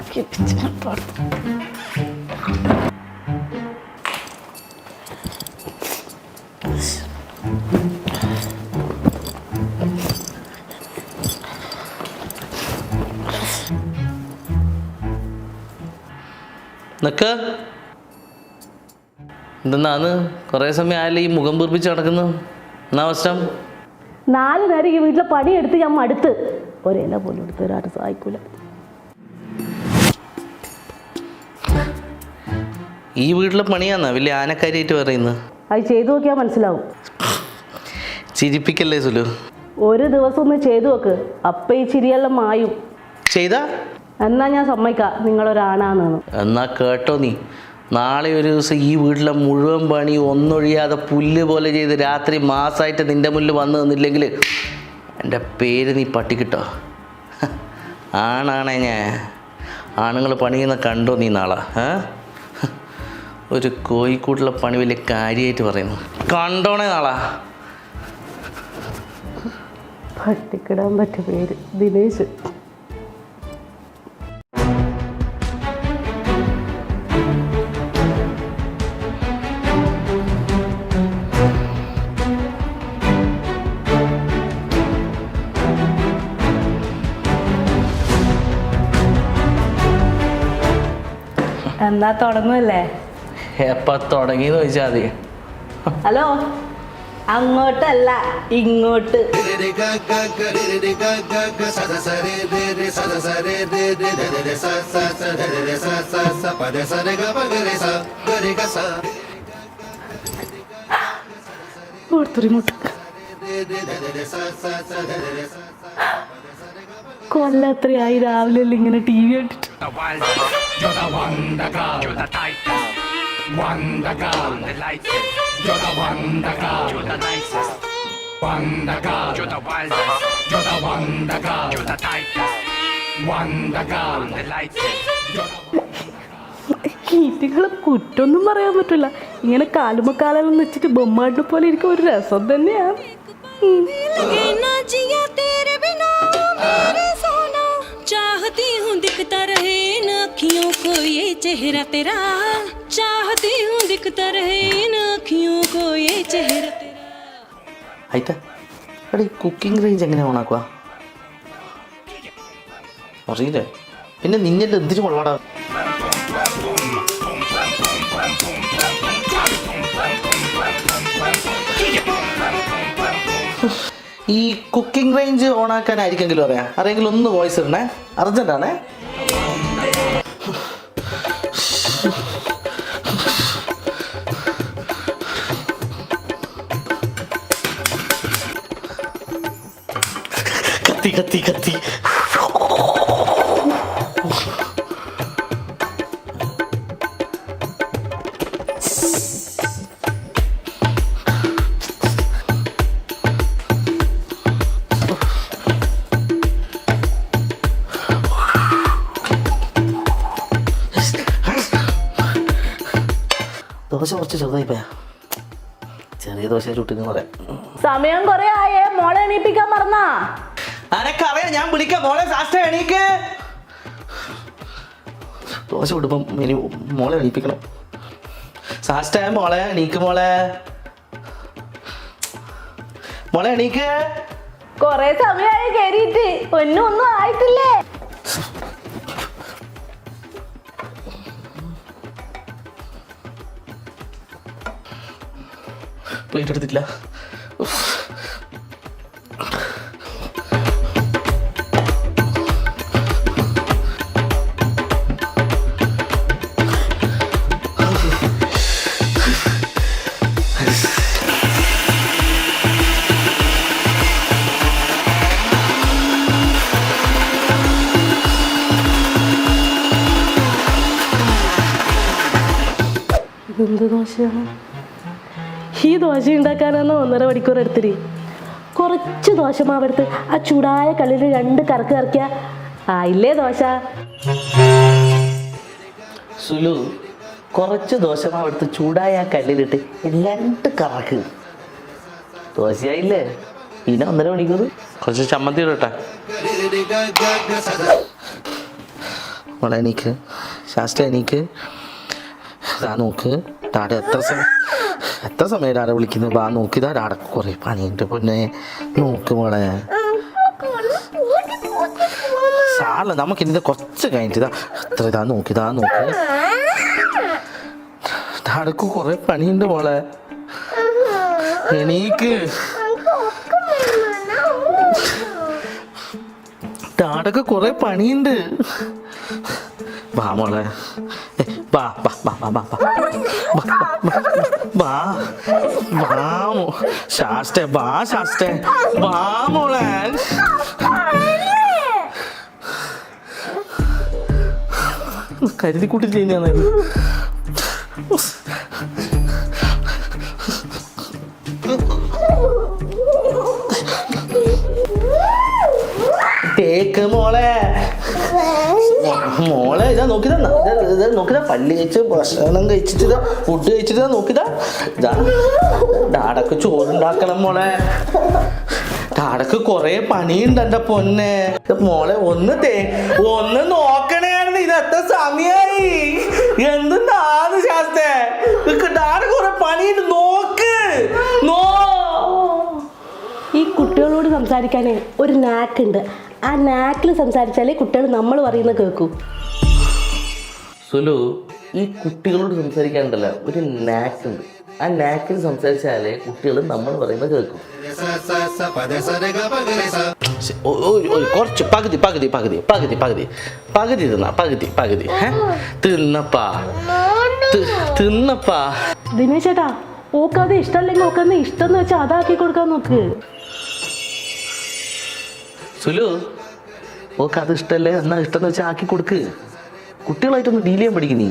നിക്ക് എന്തെന്നാന്ന് കുറേ സമയം ആയാലും ഈ മുഖം വീർപ്പിച്ച് നടക്കുന്നു. എന്നാ അവസ്ഥ? 4 നേരം ഈ വീട്ടിലെ പണിയെടുത്ത് ഞാൻ മടുത്ത്. ഒരേല പോലും എടുത്ത് ഒരാട്ട് സഹായിക്കൂല. ഈ വീട്ടിലെ പണിയാന്നാ വലിയ ആനക്കാരിയായിട്ട് പറയുന്നത്? അത് ചെയ്തു നോക്കിയാൽ മനസ്സിലാവും. ചിരിപ്പിക്കല്ലേ സുലു? ഒരു ദിവസം ഒന്ന് ചെയ്തു നോക്ക്, അപ്പം ഈ ചിരിയെല്ലാം മായും. ചെയ്താ എന്നാ ഞാൻ സമ്മതിക്കാം നിങ്ങളൊരാണാന്ന്. എന്നാ കേട്ടോ നീ, നാളെ ഒരു ദിവസം ഈ വീട്ടിലെ മുഴുവൻ പണി ഒന്നൊഴിയാതെ പുല്ല് പോലെ ചെയ്ത് രാത്രി മാസമായിട്ട് നിൻ്റെ മുന്നിൽ വന്നു നിന്നില്ലെങ്കിൽ എൻ്റെ പേര് നീ പട്ടിക്കിട്ടോ. ആണാണേ ഞാൻ. ആണുങ്ങൾ പണിയുന്ന കണ്ടോ നീ നാളെ? ഒരു കോഴിക്കൂട്ടിലെ പണി വലിയ കാര്യമായിട്ട് പറയുന്നു. കണ്ടോണേ നാളെ. പട്ടിക്കിടാൻ പറ്റിയ പേര് ദിനേശ്. എന്നാ തുടങ്ങുമല്ലേ? എപ്പോൾ തുടങ്ങിയെന്ന് ചോദിച്ചാൽ മതി. ഹലോ, അങ്ങോട്ടല്ല ഇങ്ങോട്ട്. കൊല്ലത്രയായി രാവിലെ ഇങ്ങനെ ടി വി കണ്ടിട്ട്. You're the wonder girl, you're the tightest. Wonder girl, the lightest. You're the wonder girl, you're the nicest. Wonder girl, you're the wildest. You're the wonder girl, you're the tightest. Wonder girl, the lightest. കീറ്റുകളെ കുറ്റൊന്നും പറയാൻ പറ്റില്ല. ഇങ്ങനെ കാലുമക്കാലെല്ലാം വെച്ചിട്ട് ബൊമ്മാടിനെ പോലെ ഇരിക്കും. ഒരു രസം തന്നെയാണ്. चाहती हूँ दिखता रहे इन अखियों को ये चेहरा तेरा. चाहती हूँ दिखता रहे इन अखियों को ये चेहरा तेरा. ആയിട്ടാ എടാ, ഈ കുക്കിംഗ് റേഞ്ച് എങ്ങനെ ഓണാക്കുക അറിയില്ലേ? പിന്നെ നിന്നെ എന്തിനു കൊള്ളാടാ? ഈ കുക്കിംഗ് റേഞ്ച് ഓണാക്കാനായിരിക്കെങ്കിലും അറിയെങ്കിലും ഒന്ന് വോയിസ് ഇടണേ, അർജന്റാണേ. കത്തി കത്തി കത്തി. ദോശ കുറച്ച് ചെറുതായി പോയാ. ചെറിയ ദോശ ചുട്ടിന്ന് പറയാം. സമയം കുറെ ആയേ, മോളെ എണീപ്പിക്കാൻ മറന്നാ? അനക്കറിയാം, ഞാൻ വിളിക്കാം. മോളെ സാസ്റ്റ എണീക്ക്. ദോശ വിടുമ്പം ഇനി മോളെ എണീപ്പിക്കണം. സാസ്റ്റ മോളെ എണീക്ക്. മോളെ മോളെ എണീക്ക്. കൊറേ സമയമായി കയറിയിട്ട് ഒന്നും ആയിട്ടില്ലേ? പ്ലേറ്റ് എടുത്തില്ല. എന്ത് ദോശയാണ് ഈ? ദോശ ഉണ്ടാക്കാനാണോ 1.5 മണിക്കൂർ എടുത്തിട്ട്? കുറച്ച് ദോശ മാവെടുത്ത് ആ ചൂടായ കല്ലിൽ 2 കറക്ക് കറക്കിയ ആയില്ലേ ദോശ. സുലു, കുറച്ച് ദോശ മാവെടുത്ത് ചൂടായ കല്ലിലിട്ട് 2 കറക്ക് ദോശയായില്ലേ? പിന്നെ 1.5 മണിക്കൂർ. കുറച്ച് ചമ്മന്തി ഇടട്ടെ. മോളെ എണീക്ക്, ശാസ്ത്ര എണീക്ക്. ഇതാ നോക്ക്, ഡാഡ എത്ര സമയം ഡാഡ വിളിക്കുന്നത്. വാ നോക്ക്, ഇതാ ഡാഡക്ക് കുറേ പണിയുണ്ട് പൊന്നെ. നോക്ക് മോളെ, സാറല്ല നമുക്കിതിൻ്റെ കുറച്ച് കഴിഞ്ഞിട്ട് ഇതാ എത്ര ഇതാ നോക്ക് ഡാഡക്ക് കുറേ പണിയുണ്ട് മോളെ. എണീക്ക്, ഡാഡക്ക് കുറേ പണിയുണ്ട്. വാ മോളെ, വാ വാ വാ വാ വാ വാ വാ ശാസ്ത്രേ, വാ ശാസ്ത്രേ, വാ മോളെ. കരുതി കൂട്ടി ചെയ്യുന്നതാണ്. കേക്ക് മോളെ, മോളെ ഇതാ നോക്കിതാ, നോക്കിതാ പല്ല് കഴിച്ച് ഭക്ഷണം കഴിച്ചിട്ട് ഇതാ ഫുഡ് കഴിച്ചിട്ട് നോക്കിതാ. ഇതാ ഡാഡക്ക് ചോറുണ്ടാക്കണം മോളെ. ഡാഡക്ക് കൊറേ പണിയുണ്ട് എൻ്റെ പൊന്നെ. മോളെ ഒന്ന് നോക്കണേന്ന്. ഇത് എത്ര സമയായി? എന്താണ് ശാസ്ത്രേ, ഡാഡ കൊറേ പണിയുണ്ട്, നോക്ക്. ഈ കുട്ടികളോട് സംസാരിക്കാൻ ഒരു നാക്കുണ്ട്. ആ നാക്കിൽ സംസാരിച്ചാലേ കുട്ടികൾ നമ്മൾ പറയുന്നത് കേൾക്കൂ. സുലു, ഈ കുട്ടികളോട് സംസാരിക്കാനുണ്ടല്ല ഒരു നാക്കുണ്ട്. ആ നാക്കിൽ സംസാരിച്ചാലേ കുട്ടികൾ നമ്മൾ പറയുന്നത് കേൾക്കും. കുറച്ച് പകുതി തിന്നപ്പാ. ദിനേശ് ചേട്ടാ, ഓക്കാതെ ഇഷ്ടമല്ലെങ്കിൽ ഓക്കാതെ ഇഷ്ടം എന്ന് വെച്ചാൽ അതാക്കി കൊടുക്കാൻ നോക്ക്. സുലു, ഓക്ക് അത് ഇഷ്ടമല്ലേ, എന്നാ ഇഷ്ടം വെച്ചാൽ ആക്കി കൊടുക്ക്. കുട്ടികളായിട്ടൊന്ന് ഡീൽ ചെയ്യാൻ പഠിക്കും നീ.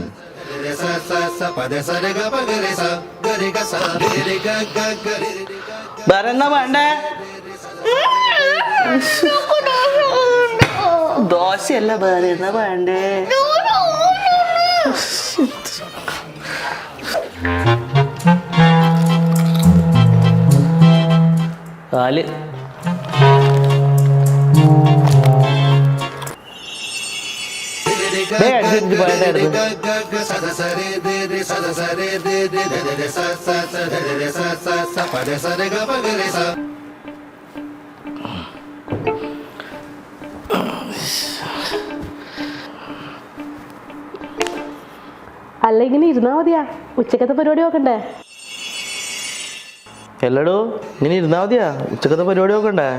വേറെ എന്നാ വേണ്ടേ? ദോശയല്ല, വേറെ എന്നാ വേണ്ടേ? കാല് അല്ല ഇങ്ങനെ ഇരുന്നാ മതിയാ, ഉച്ചക്കത്തെ പരിപാടി നോക്കണ്ടേ? എല്ലടോ, ഇങ്ങനെ ഇരുന്നാ മതിയാ, ഉച്ചക്കത്തെ പരിപാടി നോക്കണ്ടേ?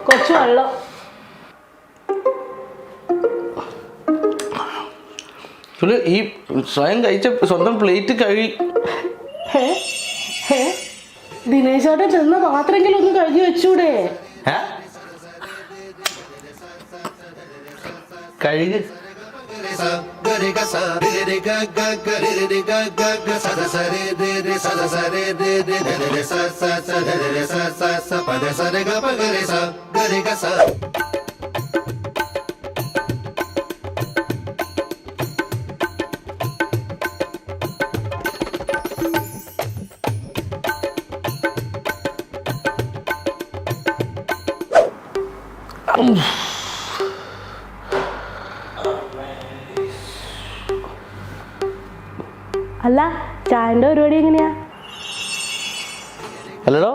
കുറച്ച് വെള്ളം. ഈ സ്വയം കഴിച്ച സ്വന്തം പ്ലേറ്റ് ദിനേശോടെ ചെന്ന പാത്രമെങ്കിലും ഒന്ന് കഴുകി വെച്ചൂടെ? കഴുകി അല്ല, ചായന്റെ പരിപാടി എങ്ങനെയാ? അല്ലടോ,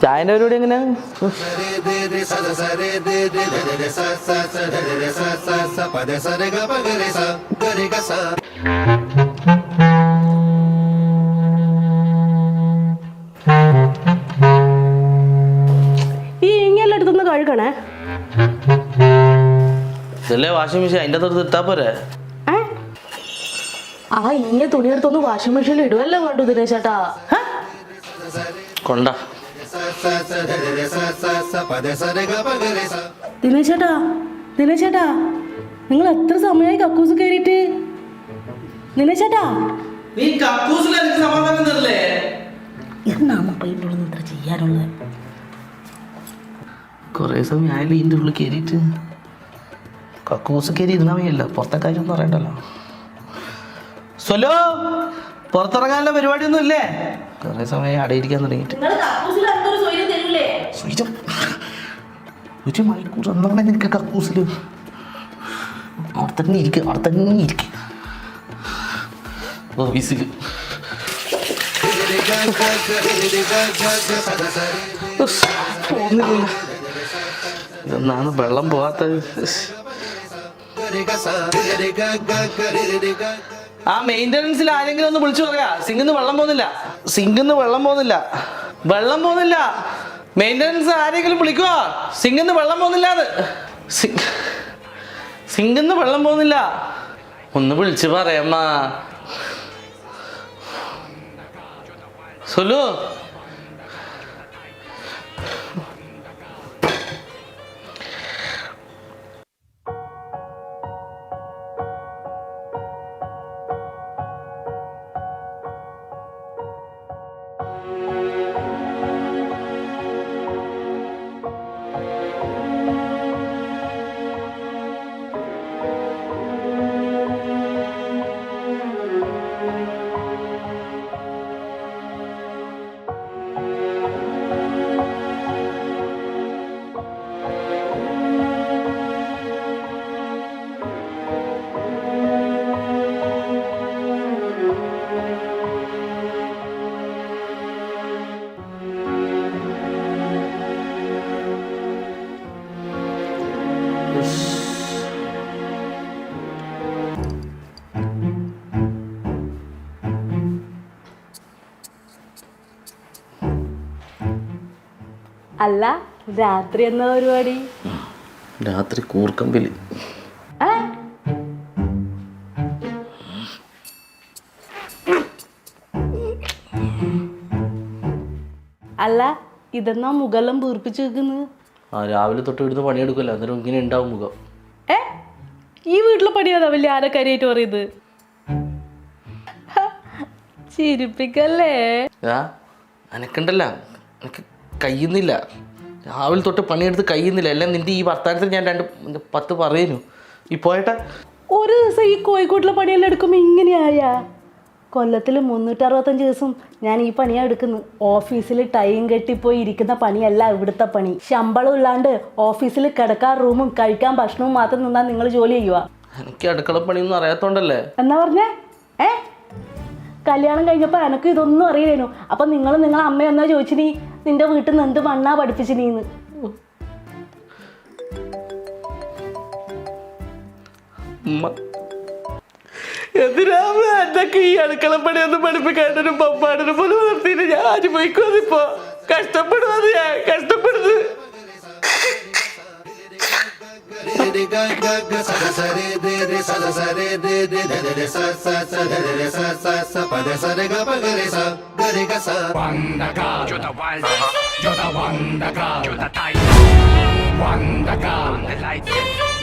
ചായന്റെ പരിപാടി എങ്ങനെയാ? ഈ ഇങ്ങെല്ലാം എടുത്തൊന്ന് കഴുകണേ. ഇതല്ലേ വാഷിംഗ് മെഷീൻ, അതിൻ്റെ അകത്ത് ഇട്ടാ പോരെ? ആ ഇങ്ങനെ തുണിയെടുത്തൊന്ന് വാഷിംഗ് മെഷീനിൽ ഇടുവല്ലോ വേണ്ടു ദിനേശേട്ടാ. കൊണ്ട ദിനേശേട്ടാ, നിങ്ങൾ എത്ര സമയമായി കക്കൂസ് കയറിയിട്ട്? ദിനേശേട്ടാ, എന്നാണ് പയ്യൻ്റെ ഉള്ളിൽ ഇത്ര ചെയ്യാനുള്ളത്? കുറേ സമയം ആയാലും ഇതിൻ്റെ ഉള്ളിൽ കയറിയിട്ട് കക്കൂസ് കയറി ഇരുന്നാ മതിയല്ലോ, പുറത്തെ കാര്യമൊന്നും അറിയണ്ടല്ലോ. സ്വലോ, പുറത്തിറങ്ങാനുള്ള പരിപാടിയൊന്നും ഇല്ലേ? കുറേ സമയം അടയിരിക്കാൻ തുടങ്ങിയിട്ട് സ്വൈരം. ഒരു മണിക്കൂർ എന്നാണ് നിനക്ക് കക്കൂസിൽ. അവിടെ തന്നെ ഇരിക്കുക ഓഫീസിൽ. പോകുന്നില്ല. ഇതെന്നാണ് വെള്ളം പോവാത്തത്. ആ മെയിൻ്റനൻസിൽ ആരെങ്കിലും ഒന്ന് വിളിച്ചു പറയാ, സിങ്കിന്ന് വെള്ളം പോകുന്നില്ല. മെയിൻ്റനൻസ് ആരെങ്കിലും വിളിക്കുവോ? സിങ്കിന്ന് വെള്ളം പോകുന്നില്ല. ഒന്ന് വിളിച്ച് പറയമ്മ. സൊല്ലു. അല്ല, രാത്രി എന്നാ പരിപാടി? രാത്രി കൂർക്കമ്പില്. അല്ല, ഇതെന്നാ മുഖെല്ലാം വീർപ്പിച്ച് വെക്കുന്നത്? രാവിലെ തൊട്ട് ഇവിടുന്ന് പണിയെടുക്കല്ലോ, അന്നേരം ഇങ്ങനെ ഉണ്ടാവും മുഖം. ഈ വീട്ടിലെ പണിയാതാ വലിയ ആരക്കാരിയായിട്ട് പറയുന്നത്? ചിരിപ്പിക്കല്ലേ? അനക്കുണ്ടല്ല, എനിക്ക് കഴിയുന്നില്ല. രാവിലെ തൊട്ട് പണിയെടുത്ത് കഴിയുന്നില്ല. എല്ലാം നിന്റെ ഈ വർത്താനത്തിൽ ഞാൻ 10 പറയുന്നു. ഈ പോയട്ടെ ഒരു ദിവസം ഈ കോഴിക്കോട്ടിലെ പണിയെല്ലാം എടുക്കുമ്പോൾ ഇങ്ങനെയായാ? കൊല്ലത്തിൽ 365 ദിവസം ഞാൻ ഈ പണിയാണ് എടുക്കുന്നത്. ഓഫീസിൽ ടൈം കെട്ടിപ്പോയി ഇരിക്കുന്ന പണിയല്ല ഇവിടുത്തെ പണി. ശമ്പളം ഇല്ലാണ്ട് ഓഫീസിൽ കിടക്കാൻ റൂമും കഴിക്കാൻ ഭക്ഷണവും മാത്രം നിന്നാൽ നിങ്ങൾ ജോലി ചെയ്യുക. എനിക്ക് അടുക്കള പണിയൊന്നും അറിയാത്തോണ്ടല്ലേ. എന്നാ പറഞ്ഞേ? കല്യാണം കഴിഞ്ഞപ്പോൾ എനക്ക് ഇതൊന്നും അറിയില്ലേനു. അപ്പം നിങ്ങളെ അമ്മ ചോദിച്ചിനി നിന്റെ വീട്ടിൽ നിന്ന് എന്ത് മണ്ണാ പഠിപ്പിച്ചിനീന്ന്. എന്തിനാമ എന്തൊക്കെ ഈ അടുക്കളപ്പണിയൊന്നും പഠിപ്പിക്കാണ്ടൊരു പമ്പാടിനെ പോലെ വളർത്തിയിട്ട് ഞാൻ അനുഭവിക്കുന്നിപ്പോ. കഷ്ടപ്പെടുന്നത് ഞാൻ കഷ്ടപ്പെടുന്നത്. You're the wildest, you're the wonder girl, you're the type. Wonder girl, the lights.